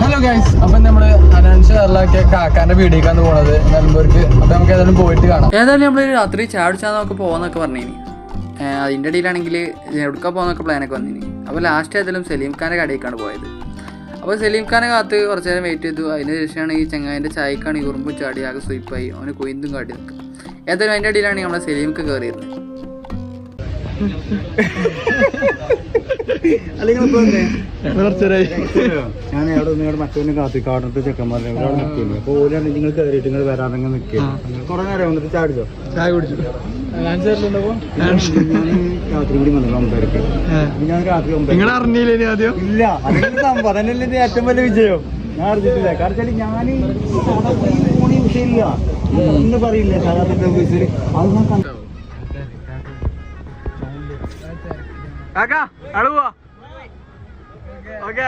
Hello guys, അപ്പൊ നമ്മള് announce കേരളാക്കിയ കാക്കാന്റെ വീഡിയോക്കാണ് പോണത് നിലമ്പൂർക്ക്. അപ്പൊ നമുക്ക് ഏതായാലും പോയിട്ട് കാണാം. ഏതായാലും നമ്മള് രാത്രി ചാടിച്ചാൽ നമുക്ക് പോകാന്നൊക്കെ പറഞ്ഞിനി. അതിൻ്റെ ഇടയിലാണെങ്കിൽ എവിടേക്കാ പോകുന്നൊക്കെ പ്ലാനൊക്കെ വന്നിനി. അപ്പോൾ ലാസ്റ്റ് ഏതായാലും സലീം ഖാൻ്റെ കടയിലേക്കാണ് പോയത്. അപ്പോൾ സലീം ഖാനെ കാത്ത് കുറച്ച് നേരം വെയിറ്റ് ചെയ്തു. അതിന് ശേഷമാണ് ഈ ചങ്ങാതിൻ്റെ ചായക്കാണ് ഈ ഉറുമ്പും ചാടി ആകെ സ്വീപ്പായി അവന് കൊയ്ന്തും കാട്ടി നിൽക്കുക. ഏതായാലും അതിൻ്റെ ഇടയിലാണ് നമ്മളെ സലീംക്ക് കയറിയിരുന്നത്. ഞാൻ അവിടെ നിങ്ങളുടെ മറ്റൊന്ന് കാത്തി കാട്ടിട്ട് ചെക്കന്മാരുടെ നിൽക്കുന്നു. അപ്പൊ ഓരോ നിങ്ങൾ കയറിയിട്ട് നിങ്ങൾ വരാതെ നിൽക്കുക. കുറെ നേരം വന്നിട്ട് ചാടിച്ചോ, ചായ കുടിച്ചു. രാത്രി കൂടി വന്നു 9:30. ഞാൻ രാത്രി 9 അറിഞ്ഞില്ലേ ആദ്യം? ഇല്ല, അതിന്റെ സംഭവം അതന്നെ ഏറ്റവും വലിയ വിജയം. ഞാൻ അറിഞ്ഞിട്ടില്ല. കാരണം ഞാൻ വിഷയമില്ല എന്ന് പറയില്ല. സാധാരണ അത് ഞാൻ കണ്ടു. കാക്കാ അടുവാ. ഓക്കെ.